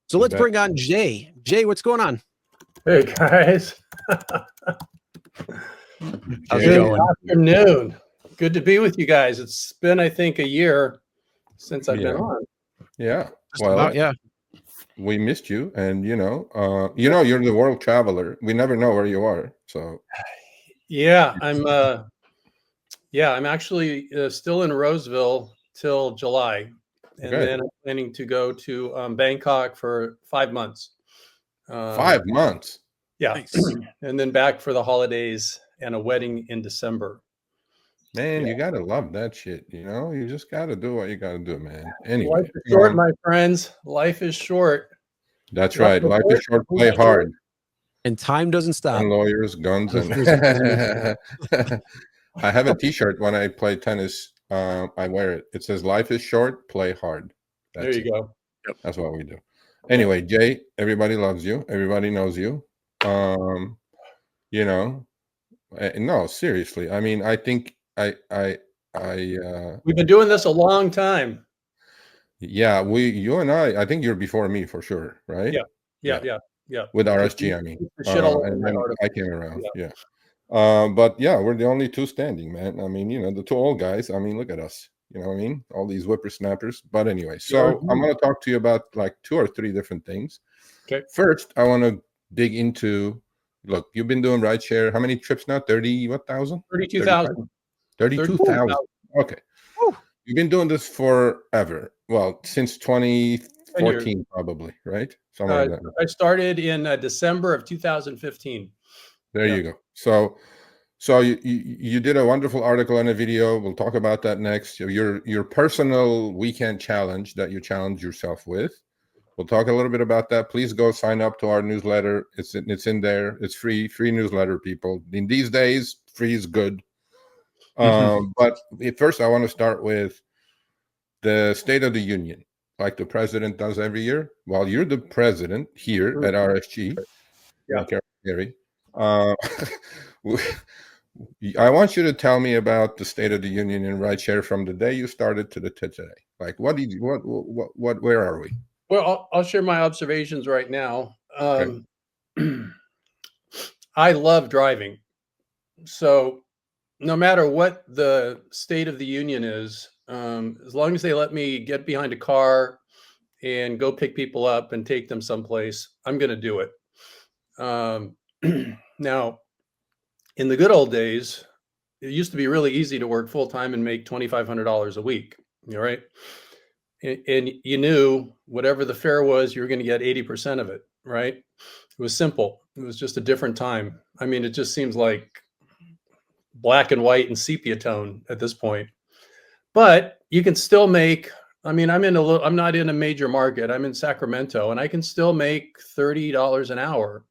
So let's bring on Jay. Jay, what's going on? Hey guys. How's it going? Good afternoon. Good to be with you guys. It's been, I think, a year since I've been on. Yeah. Well, yeah. We missed you, and you're the world traveler. We never know where you are, so. Yeah, I'm actually still in Roseville till July, and then I'm planning to go to Bangkok for 5 months. 5 months. Yeah, Nice. and then back for the holidays and a wedding in December. Man, you gotta love that shit. You just gotta do what you gotta do, man. Anyway, life is short, my friends. Life is short. That's right. Life is short. Play hard. And time doesn't stop. And lawyers, guns, and I have a T-shirt when I play tennis. I wear it. It says, "Life is short. Play hard." There you go. Yep. That's what we do. Anyway, Jay, everybody loves you. Everybody knows you. No, seriously. I mean, I think we've been doing this a long time. Yeah, you and I think you're before me for sure, right? Yeah. With RSG, I mean. And then I came around. Yeah. But yeah, we're the only two standing, man. I mean, the two old guys. I mean, look at us. You know what I mean? All these whippersnappers. But anyway, so I'm going to talk to you about like 2 or 3 different things. Okay. First, I want to dig into, look, you've been doing rideshare. How many trips now? 30,000? 32,000. 32,000. Okay. Woo. You've been doing this forever. Well, since 2014, probably, right? Something like that. I started in December of 2015. There you go. So you did a wonderful article and a video. We'll talk about that next. Your personal weekend challenge that you challenge yourself with. We'll talk a little bit about that. Please go sign up to our newsletter. It's in there. It's free newsletter, people. In these days, free is good. But first, I want to start with the State of the Union, like the president does every year. While you're the president here at RSG, Gary, I want you to tell me about the State of the Union in rideshare from the day you started to today. Like, where are we? Well, I'll share my observations right now. I love driving. So no matter what the State of the Union is, as long as they let me get behind a car and go pick people up and take them someplace, I'm going to do it. Now, in the good old days, it used to be really easy to work full time and make $2,500 a week. All right. And you knew whatever the fare was, you were going to get 80% of it. Right. It was simple. It was just a different time. I mean, it just seems like black and white and sepia tone at this point. But you can still make, I mean, I'm not in a major market. I'm in Sacramento, and I can still make $30 an hour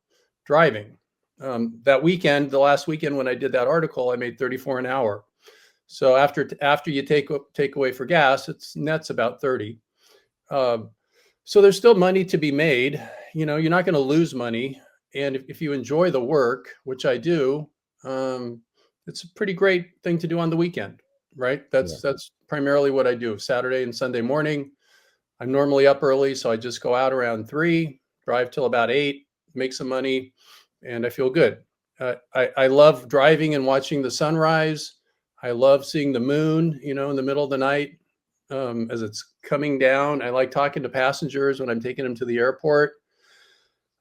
driving. That weekend, the last weekend when I did that article, I made $34 an hour. So after you take away for gas, it's nets about 30. So there's still money to be made. You're not going to lose money. And if you enjoy the work, which I do, it's a pretty great thing to do on the weekend, right? That's primarily what I do. Saturday and Sunday morning, I'm normally up early, so I just go out around 3, drive till about 8, make some money, and I feel good. I love driving and watching the sunrise. I love seeing the moon, in the middle of the night as it's coming down. I like talking to passengers when I'm taking them to the airport.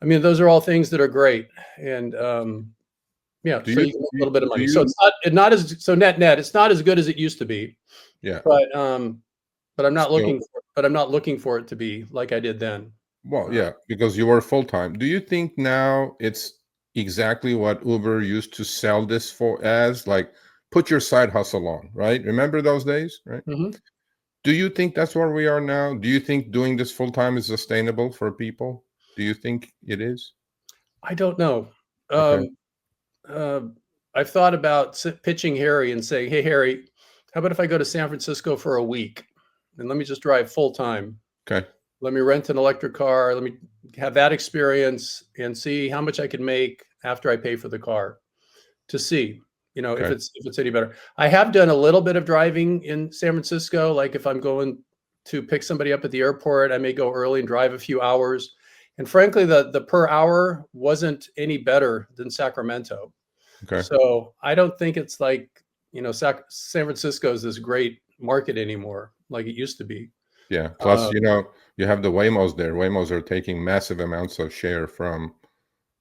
I mean, those are all things that are great. And so you can make a little bit of money. So it's not as net. It's not as good as it used to be. Yeah. But I'm not looking for it to be like I did then. Well, yeah, because you were full time. Do you think now it's exactly what Uber used to sell this for as, like, put your side hustle on, right? Remember those days, right? Mm-hmm. Do you think that's where we are now? Do you think doing this full time is sustainable for people? Do you think it is? I don't know. Okay. I've thought about pitching Harry and saying, "Hey, Harry, how about if I go to San Francisco for a week and let me just drive full time? Okay. Let me rent an electric car. Let me have that experience and see how much I can make after I pay for the car to see, if it's any better." I have done a little bit of driving in San Francisco. Like if I'm going to pick somebody up at the airport, I may go early and drive a few hours. And frankly, the per hour wasn't any better than Sacramento. Okay. So I don't think it's like, San Francisco is this great market anymore, like it used to be. Yeah. Plus, you have the Waymos there. Waymos are taking massive amounts of share from,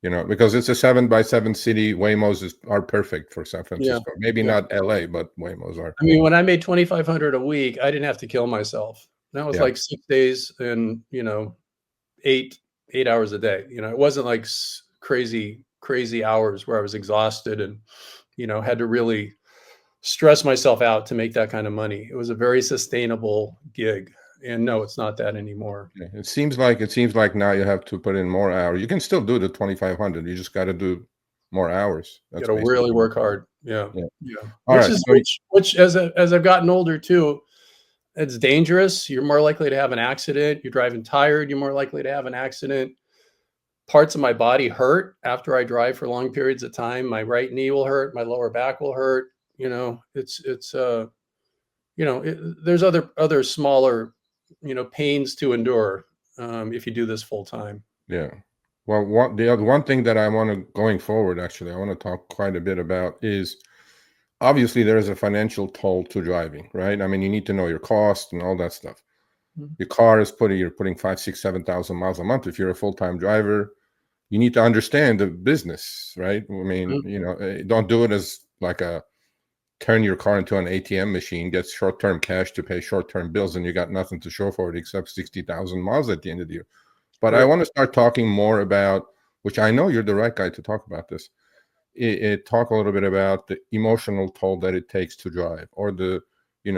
because it's a 7x7 city. Waymos are perfect for San Francisco. Maybe not LA, but Waymos are. I mean, when I made 2,500 a week, I didn't have to kill myself. That was like 6 days and, 8 hours a day. It wasn't like crazy hours where I was exhausted and, had to really stress myself out to make that kind of money. It was a very sustainable gig. And no, it's not that anymore. Yeah, it seems like now you have to put in more hours. You can still do the 2,500. You just got to do more hours. You got to really work hard. Yeah. All right. Which as I've gotten older too, it's dangerous. You're more likely to have an accident. You're driving tired. You're more likely to have an accident. Parts of my body hurt after I drive for long periods of time. My right knee will hurt. My lower back will hurt. There's other smaller, pains to endure if you do this full time. Yeah. Well, the other one thing that I want to, going forward, actually, I want to talk quite a bit about is obviously there is a financial toll to driving, right? I mean, you need to know your cost and all that stuff. Your car is you're putting 5,000, 6,000, 7,000 miles a month. If you're a full-time driver, you need to understand the business, right? I mean, don't do it as like turn your car into an ATM machine, get short-term cash to pay short-term bills, and you got nothing to show for it except 60,000 miles at the end of the year. But I want to start talking more about, which I know you're the right guy to talk about this. Talk a little bit about the emotional toll that it takes to drive, or the,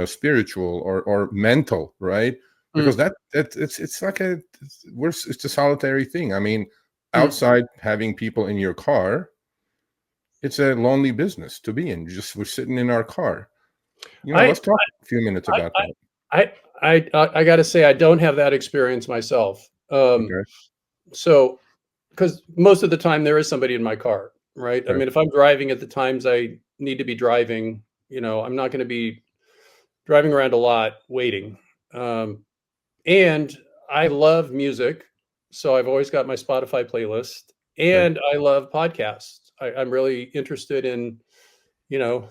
spiritual or mental, right? Because it's like it's a solitary thing. I mean, outside having people in your car, it's a lonely business to be in. We're sitting in our car. Let's talk a few minutes about that. I got to say, I don't have that experience myself. So, because most of the time there is somebody in my car, right? I mean, if I'm driving at the times I need to be driving, I'm not going to be driving around a lot waiting. And I love music. So I've always got my Spotify playlist, and I love podcasts. I'm really interested in,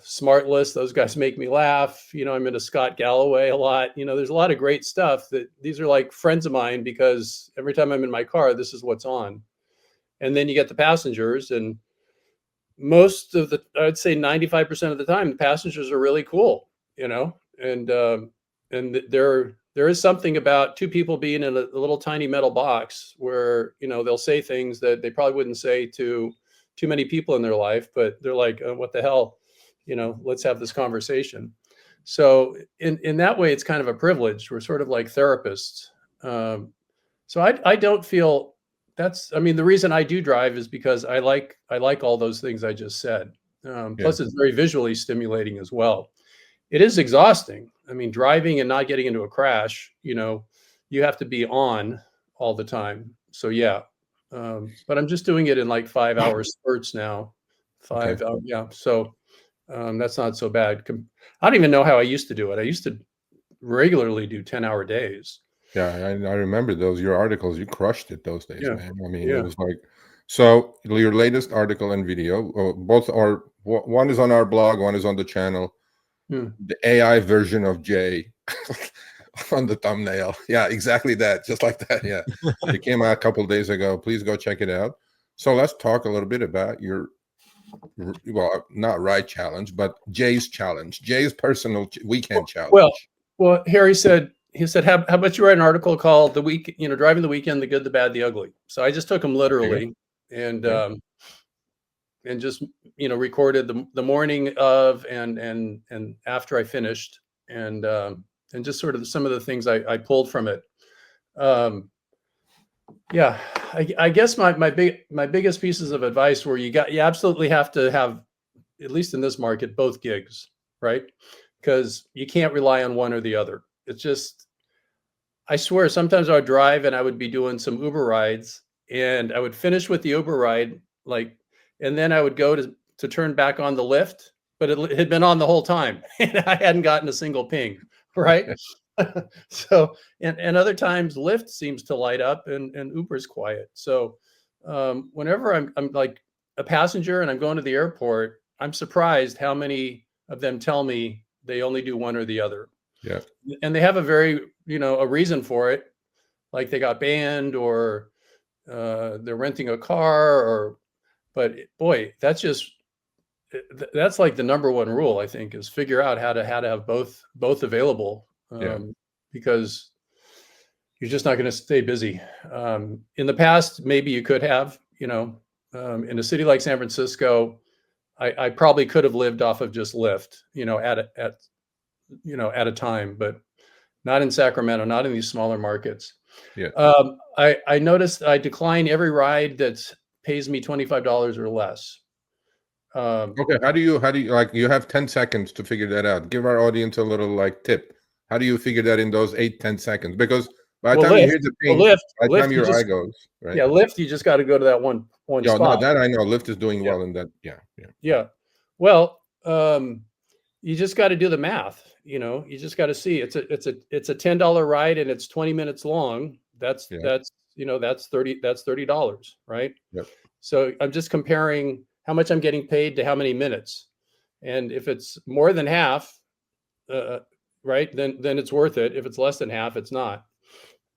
Smart List. Those guys make me laugh. I'm into Scott Galloway a lot. There's a lot of great stuff these are like friends of mine, because every time I'm in my car, this is what's on. And then you get the passengers, and I'd say 95% of the time, the passengers are really cool, and there is something about two people being in a little tiny metal box where, they'll say things that they probably wouldn't say to too many people in their life, but they're like, what the hell, let's have this conversation. So in that way, it's kind of a privilege. We're sort of like therapists. So I don't feel the reason I do drive is because I like all those things I just said. Plus it's very visually stimulating as well. It is exhausting. I mean, driving and not getting into a crash, you have to be on all the time. So yeah. But I'm just doing it in like 5-hour spurts now. 5 hours. Yeah. So that's not so bad. I don't even know how I used to do it. I used to regularly do 10-hour days. Yeah, I remember your articles. You crushed it those days, man. I mean, it was like, so your latest article and video, both are, one is on our blog, one is on the channel. The AI version of Jay on the thumbnail. Yeah, exactly that. Just like that. Yeah. It came out a couple of days ago. Please go check it out. So let's talk a little bit about your, not ride challenge, but Jay's challenge, Jay's personal weekend challenge. Well, Harry said, how about you write an article called Driving the Weekend, the Good, the Bad, the Ugly. So I just took him literally and just, recorded the morning of and after I finished, and just sort of some of the things I pulled from it. I guess my biggest pieces of advice were you absolutely have to have, at least in this market, both gigs, right? Because you can't rely on one or the other. It's just, I swear, sometimes I would drive and I would be doing some Uber rides, and I would finish with the Uber ride, and then I would go to turn back on the Lyft, but it had been on the whole time, and I hadn't gotten a single ping, right? So, and other times Lyft seems to light up and Uber's quiet. So, whenever I'm like a passenger and I'm going to the airport, I'm surprised how many of them tell me they only do one or the other. Yeah. And they have a very, a reason for it. Like they got banned or they're renting a car but boy, that's like the number one rule, I think, is figure out how to have both available. Because you're just not going to stay busy. In the past, maybe you could have, in a city like San Francisco, I probably could have lived off of just Lyft, at a time, but not in Sacramento, not in these smaller markets. Yeah. I noticed I decline every ride that pays me $25 or less. Okay. How do you like, you have 10 seconds to figure that out. Give our audience a little like tip. How do you figure that in those 8-10 seconds? Because by the time you hear the ping, by the time your eye goes, right? Yeah, Lyft, you just got to go to that one spot. No, that I know. Lyft is doing well in that. Yeah. Well, you just got to do the math. You just got to see it's a $10 ride and it's 20 minutes long. That's $30, right? Yep. So I'm just comparing how much I'm getting paid to how many minutes, and if it's more than half, right, then it's worth it. If it's less than half, it's not.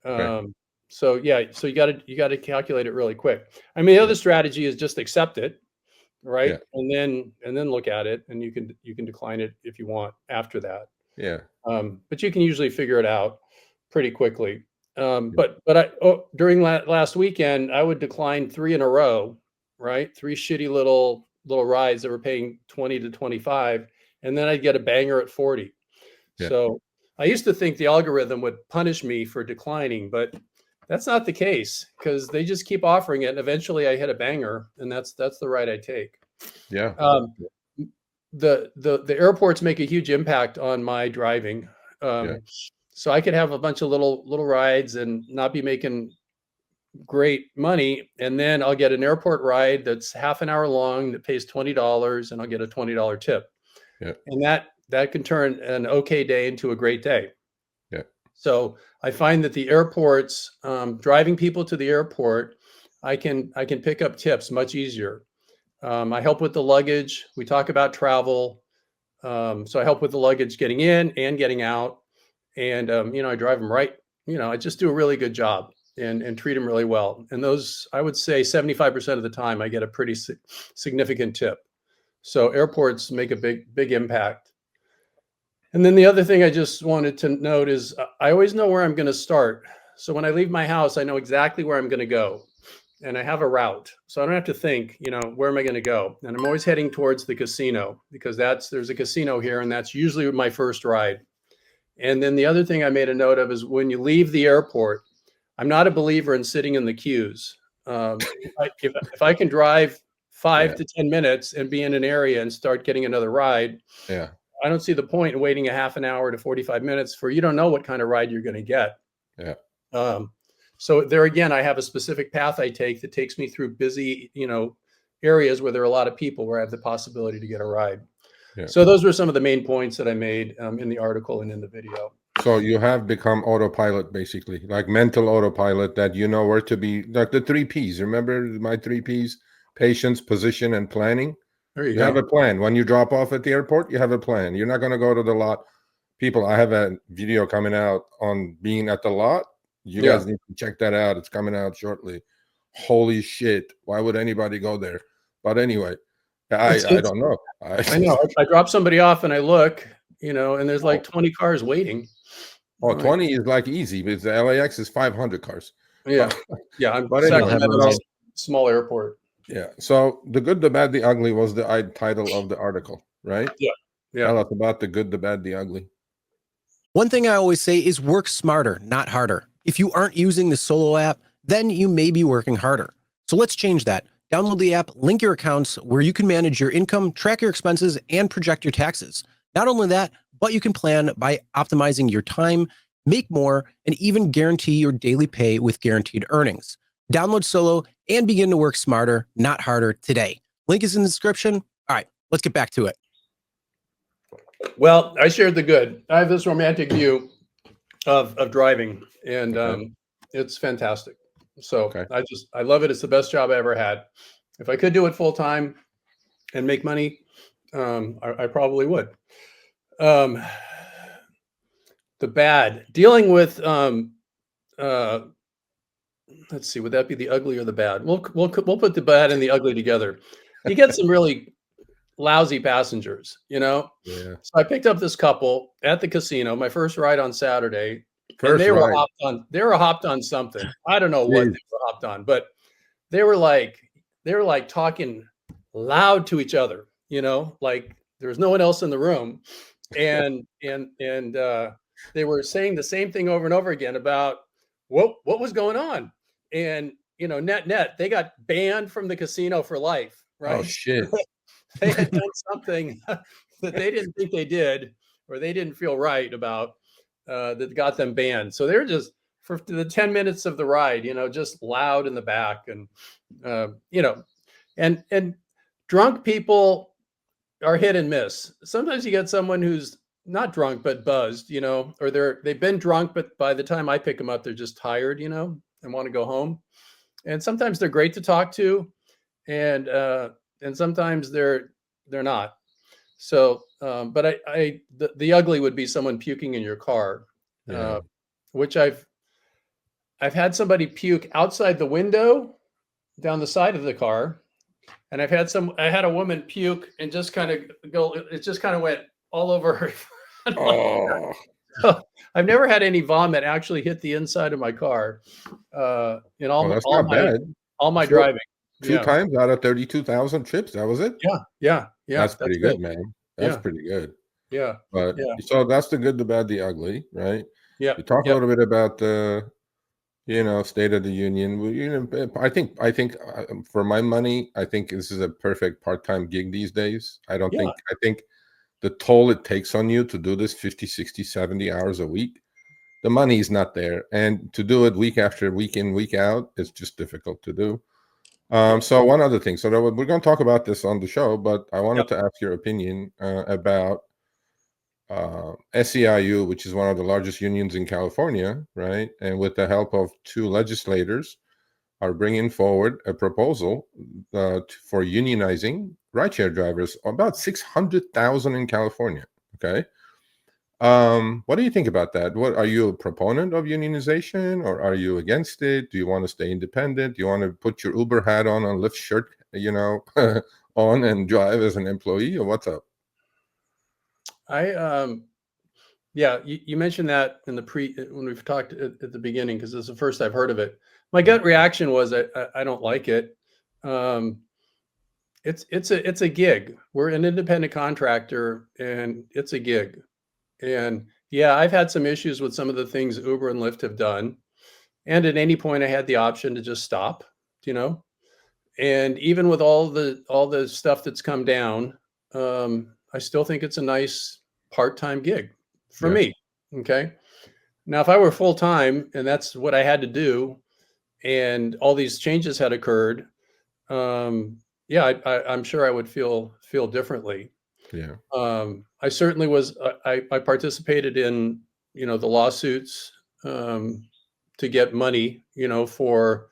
So you got to calculate it really quick. I mean, the other strategy is just accept it, right? Yeah. And then look at it, and you can decline it if you want after that. Yeah. But you can usually figure it out pretty quickly. But during last weekend, I would decline 3 in a row, right? 3 shitty little rides that were paying 20 to 25, and then I'd get a banger at 40. Yeah. So I used to think the algorithm would punish me for declining, but that's not the case, because they just keep offering it, and eventually I hit a banger, and that's the ride I take. Yeah. The airports make a huge impact on my driving. So I could have a bunch of little rides and not be making great money, and then I'll get an airport ride that's half an hour long that pays $20, and I'll get a $20 tip. Yeah. And that can turn an okay day into a great day. Yeah. So I find that the airports, driving people to the airport, I can pick up tips much easier. I help with the luggage. We talk about travel. So I help with the luggage getting in and getting out. And, I drive them right. I just do a really good job and treat them really well. And those, I would say 75% of the time, I get a pretty significant tip. So airports make a big impact. And then the other thing I just wanted to note is I always know where I'm going to start. So when I leave my house, I know exactly where I'm going to go. And I have a route. So I don't have to think, where am I going to go? And I'm always heading towards the casino, because there's a casino here, and that's usually my first ride. And then the other thing I made a note of is when you leave the airport, I'm not a believer in sitting in the queues. If I can drive 5 to 10 minutes and be in an area and start getting another ride, I don't see the point in waiting a half an hour to 45 minutes for, you don't know what kind of ride you're going to get. Yeah. So there again, I have a specific path I take that takes me through busy, areas where there are a lot of people, where I have the possibility to get a ride. Yeah. So those were some of the main points that I made in the article and in the video. So you have become autopilot, basically, like mental autopilot, that you know where to be, like the 3 Ps. Remember my 3 Ps? Patience, position, and planning. There you go. Have a plan. When you drop off at the airport, you have a plan. You're not going to go to the lot. People, I have a video coming out on being at the lot. You guys need to check that out. It's coming out shortly. Holy shit. Why would anybody go there? But anyway, I don't know. I know. I drop somebody off and I look, and there's like 20 cars waiting. Oh, 20 is like easy, because the LAX is 500 cars. Yeah. Yeah. But anyway, small airport. Yeah. So The Good, the Bad, the Ugly was the title of the article, right? Yeah. Tell us about the good, the bad, the ugly. One thing I always say is work smarter, not harder. If you aren't using the Solo app, then you may be working harder. So let's change that. Download the app, link your accounts where you can manage your income, track your expenses, and project your taxes. Not only that, but you can plan by optimizing your time, make more, and even guarantee your daily pay with guaranteed earnings. Download Solo and begin to work smarter, not harder today. Link is in the description. All right, let's get back to it. Well, I shared the good. I have this romantic view of driving, and Okay. it's fantastic. So Okay. I love it. It's the best job I ever had. If I could do it full time and make money, I probably would. Um, the bad dealing with uh, let's see, would that be the ugly or the bad? We'll put the bad and the ugly together. You get some really lousy passengers, you know. Yeah. So I picked up this couple at the casino, my first ride on Saturday, and First ride. they were hopped on something. I don't know what Jeez. they were hopped on, but they were like talking loud to each other, you know, like there was no one else in the room. And they were saying the same thing over and over again about what was going on. And you know, net, they got banned from the casino for life, Oh right? shit. They had done something that they didn't think they did, or they didn't feel right about, that got them banned. So they're just for the 10 minutes of the ride, you know, just loud in the back, and you know, and drunk people are hit and miss. Sometimes you get someone who's not drunk but buzzed, you know, or they've been drunk, but by the time I pick them up, they're just tired, you know, and want to go home. And sometimes they're great to talk to, and sometimes they're not. So, but the ugly would be someone puking in your car, Yeah. uh, which I've had somebody puke outside the window down the side of the car, and I had a woman puke and just kind of go. It just kind of went all over her. Oh. I've never had any vomit actually hit the inside of my car, in Well, that's not bad. all my Two, driving. two Yeah, times out of 32,000 trips. That was it. yeah. That's That's pretty good. good, man. That's Yeah, pretty good. yeah, But yeah, so that's the good, the bad, the ugly, right? yeah, You talk a yeah. little bit about the, State of the Union. Well, I think for my money, I think this is a perfect part-time gig these days. Yeah. I think the toll it takes on you to do this 50, 60, 70 hours a week, the money is not there. And to do it week after week in, week out, it's just difficult to do. Yeah. So one other thing. So we're going to talk about this on the show, but I Yep. wanted to ask your opinion about SEIU, which is one of the largest unions in California, right? And with the help of two legislators, are bringing forward a proposal for unionizing rideshare drivers, about 600,000 in California. Okay. What do you think about that? What are you a proponent of unionization, or are you against it? Do you want to stay independent? Do you want to put your Uber hat on and Lyft shirt, on and drive as an employee, or what's up? Yeah, you mentioned that in when we've talked at the beginning, because it's the first I've heard of it. My gut reaction was I don't like it. Um, it's a gig. We're an independent contractor, and it's a gig. And yeah, I've had some issues with some of the things Uber and Lyft have done. And at any point, I had the option to just stop, you know. And even with all the stuff that's come down, I still think it's a nice part-time gig for Yeah. me. Okay. Now, if I were full time and that's what I had to do, and all these changes had occurred, yeah, I'm sure I would feel differently. Yeah. I certainly was. I participated in, you know, the lawsuits, to get money, you know, for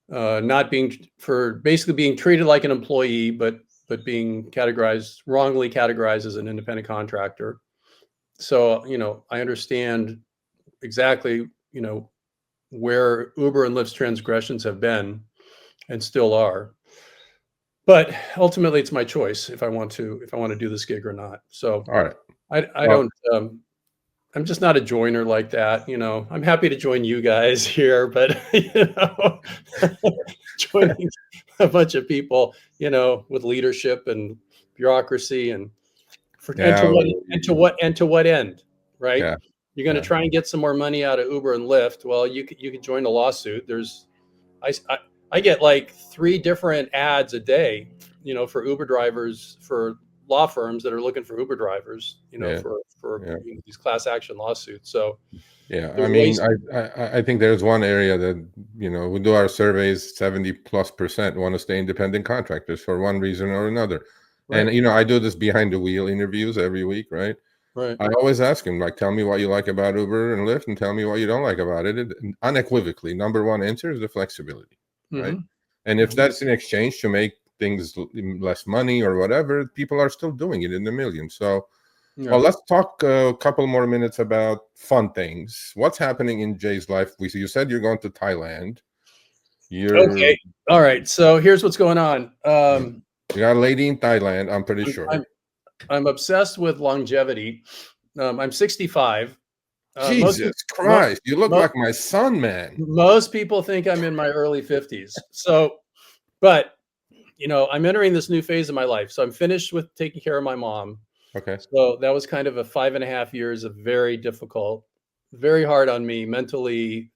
not being for basically being treated like an employee, but being wrongly categorized as an independent contractor. So, you know, I understand exactly, you know, where Uber and Lyft's transgressions have been and still are. But ultimately, it's my choice if I want to do this gig or not. So All right. I Well, don't. I'm just not a joiner like that. You know, I'm happy to join you guys here, but you know, joining a bunch of people, you know, with leadership and bureaucracy and yeah. to what end, right? Yeah. You're going to Yeah. try and get some more money out of Uber and Lyft. Well, you could join a lawsuit. I, I I get like 3 different ads a day, you know, for Uber drivers, for law firms that are looking for Uber drivers, you know, Yeah. for Yeah. you know, these class action lawsuits. So Yeah. I there's mean, ways. I think there's one area that, we do our surveys, 70+% want to stay independent contractors for one reason or another. And, Right. I do this behind the wheel interviews every week, right? Right. I always ask him, like, tell me what you like about Uber and Lyft, and tell me what you don't like about it. And unequivocally, number one answer is the flexibility, right? And if that's in exchange to make things less money or whatever, people are still doing it in the millions. So, well, let's talk a couple more minutes about fun things. What's happening in Jay's life? You said you're going to Thailand. Okay. All right. So here's what's going on. You got a lady in Thailand, I'm pretty sure. I'm obsessed with longevity. I'm 65. Jesus Christ, you look like my son, man. Most people think I'm in my early 50s. So, but you know, I'm entering this new phase of my life. So I'm finished with taking care of my mom. Okay. So that was kind of a 5.5 years of very difficult, very hard on me mentally,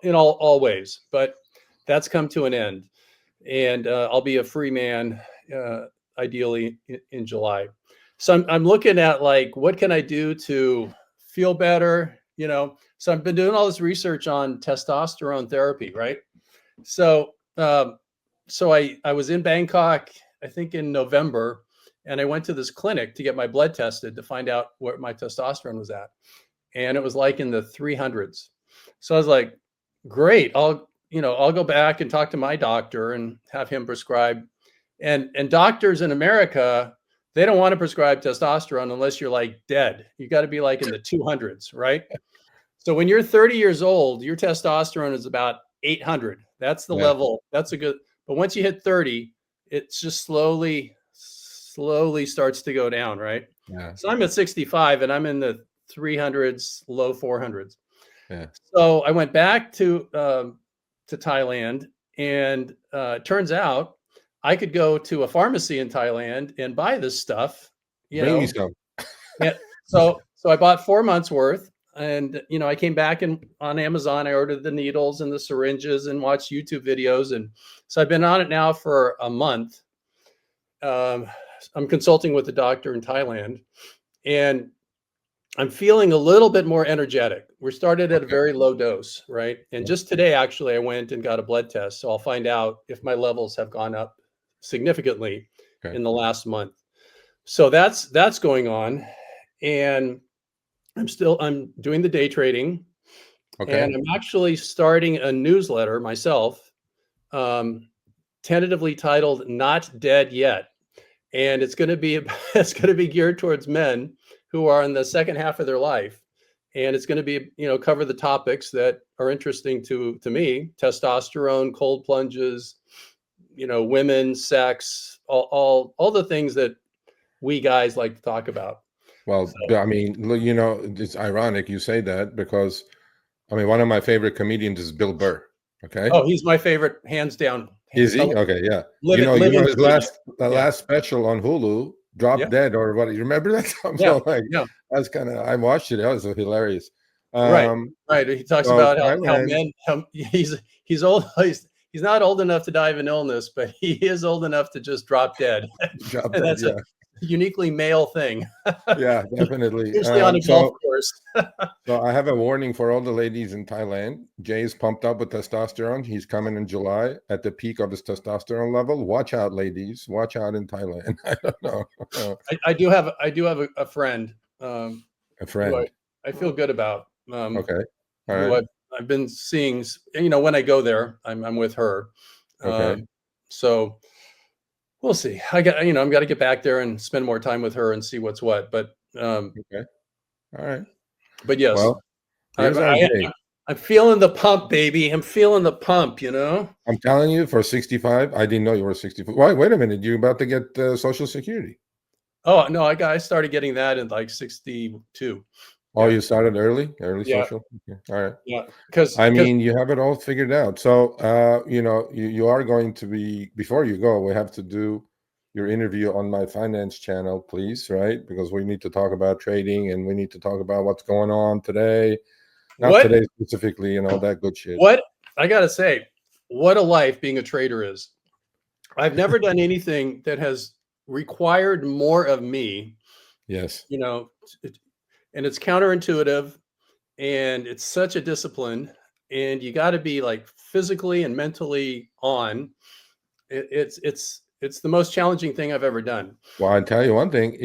in all ways. But that's come to an end, and I'll be a free man, ideally in July. So I'm looking at, like, what can I do to feel better? You know, so I've been doing all this research on testosterone therapy, right? So, so I was in Bangkok, I think in November, and I went to this clinic to get my blood tested to find out what my testosterone was at, and it was like in the 300s. So I was like, great, I'll go back and talk to my doctor and have him prescribe. And doctors in America, they don't want to prescribe testosterone unless you're like dead. You got to be like in the 200s, right? So when you're 30 years old, your testosterone is about 800. That's the level. That's a good. But once you hit 30, it's just slowly starts to go down, right? Yeah. So I'm at 65 and I'm in the 300s, low 400s. Yeah. So I went back to Thailand, and it turns out I could go to a pharmacy in Thailand and buy this stuff. Bring me some. Yeah. So I bought 4 months worth, and I came back and on Amazon I ordered the needles and the syringes and watched YouTube videos, and so I've been on it now for a month. I'm consulting with the doctor in Thailand, and I'm feeling a little bit more energetic. We started at a very low dose, right? And just today, actually, I went and got a blood test. So I'll find out if my levels have gone up significantly in the last month. So that's going on. And I'm doing the day trading. And I'm actually starting a newsletter myself, tentatively titled "Not Dead Yet." And it's going to be geared towards men who are in the second half of their life, and it's going to be cover the topics that are interesting to me: testosterone, cold plunges, women, sex, all the things that we guys like to talk about. Well, I mean, it's ironic you say that, because I mean, one of my favorite comedians is Bill Burr. Okay. Oh, he's my favorite, hands down. Is he? Okay, yeah. His last special on Hulu, Drop Dead, or what? You remember that? That's kind of. I watched it. That was hilarious. Right. He talks about how men. He's old. He's not old enough to die of an illness, but he is old enough to just drop dead. That's a uniquely male thing. Yeah, definitely. Usually on a golf course. So I have a warning for all the ladies in Thailand. Jay's pumped up with testosterone. He's coming in July at the peak of his testosterone level. Watch out, ladies. Watch out in Thailand. I don't know. I do have a friend. A friend. I feel good about. Okay. All right. I've been seeing. When I go there, I'm with her. Okay. So we'll see. I'm got to get back there and spend more time with her and see what's what. But okay. All right. But yes, well, I'm feeling the pump, baby. I'm feeling the pump. I'm telling you, for 65, I didn't know you were 65. Wait a minute. You're about to get Social Security. Oh no, I started getting that in like 62. Oh, you started early social. Okay. All right. Yeah, because you have it all figured out. So you are going to be, before you go, we have to do your interview on my finance channel, please, right? Because we need to talk about trading, and we need to talk about what's going on today. Not today specifically, that good shit. What I gotta say, what a life being a trader is. I've never done anything that has required more of me. Yes. And it's counterintuitive, and it's such a discipline, and you got to be like physically and mentally on. It's It's the most challenging thing I've ever done. Well, I tell you one thing,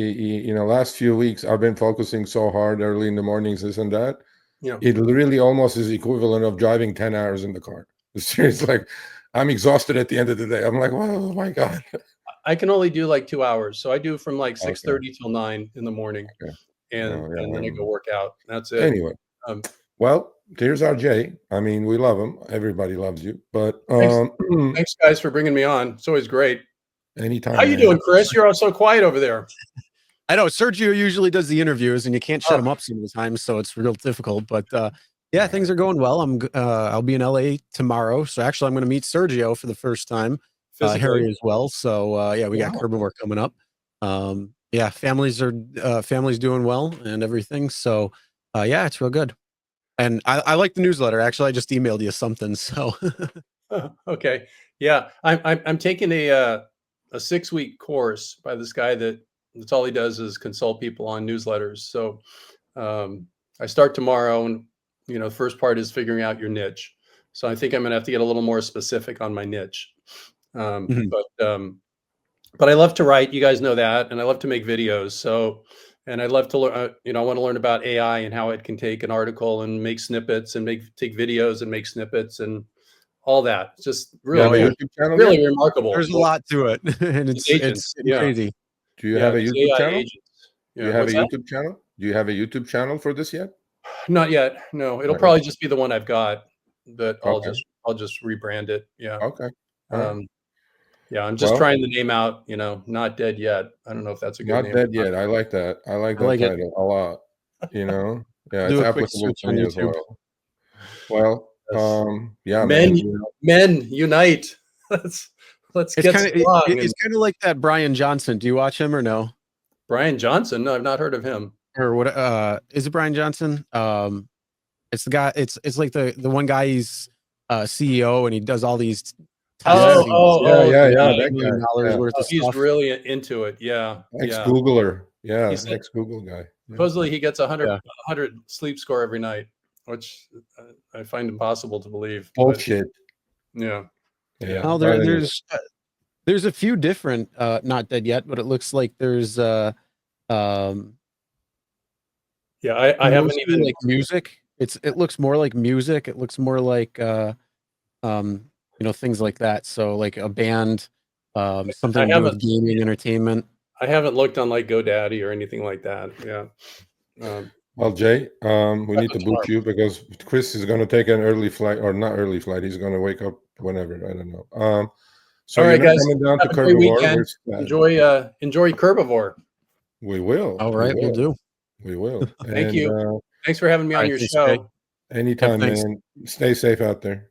last few weeks I've been focusing so hard early in the mornings, this and that. Yeah. It really almost is equivalent of driving 10 hours in the car. It's like I'm exhausted at the end of the day. I'm like, oh my God. I can only do like 2 hours. So I do from like Okay. 6:30 till 9 in the morning. Okay. And then I go work out. That's it. Anyway, well, here's our Jay. I mean, we love him. Everybody loves you. But thanks guys for bringing me on. It's always great. Anytime. How you doing, Chris? You're all so quiet over there. I know Sergio usually does the interviews, and you can't shut him up some of the time, so it's real difficult. But yeah, things are going well. I'll be in LA tomorrow, so actually I'm going to meet Sergio for the first time. Harry as well. So yeah, we got Herbivore coming up. Yeah, family's doing well and everything. So yeah, it's real good. And I like the newsletter. Actually, I just emailed you something. So okay, yeah, I'm taking a 6-week course by this guy that's all he does is consult people on newsletters. So I start tomorrow, and the first part is figuring out your niche. So I think I'm gonna have to get a little more specific on my niche. But I love to write. You guys know that, and I love to make videos. So, and I love to learn. I want to learn about AI and how it can take an article and make snippets and take videos and make snippets and all that. It's just really, really remarkable. There's a lot to it, and it's crazy. Do you have a YouTube channel? Do you have a YouTube channel? Do you have a YouTube channel for this yet? Not yet. No, it'll probably just be the one I've got. That I'll just rebrand it. Yeah. Okay. Yeah, I'm just trying the name out. Not dead yet. I don't know if that's a good name. Not dead yet. I like that. I like that title a lot. Yeah, it's applicable to me as well. Well, yeah, men unite. Let's get strong. It's kind of like that Brian Johnson. Do you watch him or no? Brian Johnson? No, I've not heard of him. Or what? Is it Brian Johnson? It's the guy. It's like the one guy. He's CEO and he does all these. Yeah. That guy. Worth of he's stuff. really into it. Yeah. Ex-Googler. Yeah. He's ex-Google guy. Supposedly he gets 100 sleep score every night, which I find impossible to believe. Bullshit. Yeah. Oh, there's a few different not dead yet, but it looks like there's I haven't even like music. It looks more like music. It looks more like things like that. So like a band, something to do with gaming, entertainment. I haven't looked on like GoDaddy or anything like that. Yeah. Well, Jay, we need to boot you because Chris is going to take an early flight, or not early flight. He's going to wake up whenever. I don't know. So all right, guys, coming down to Herbivore. Enjoy Herbivore. We will. All right, we'll do. We will. Thank you. Thanks for having me on your show. Anytime, man. Stay safe out there.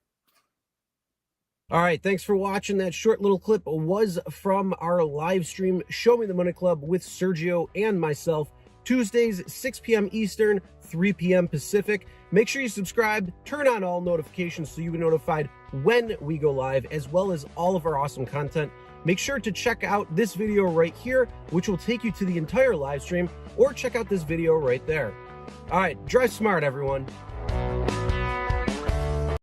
All right, thanks for watching. That short little clip was from our live stream, Show Me the Money Club with Sergio and myself, Tuesdays, 6 p.m. Eastern, 3 p.m. Pacific. Make sure you subscribe, turn on all notifications so you'll be notified when we go live, as well as all of our awesome content. Make sure to check out this video right here, which will take you to the entire live stream, or check out this video right there. All right, drive smart, everyone.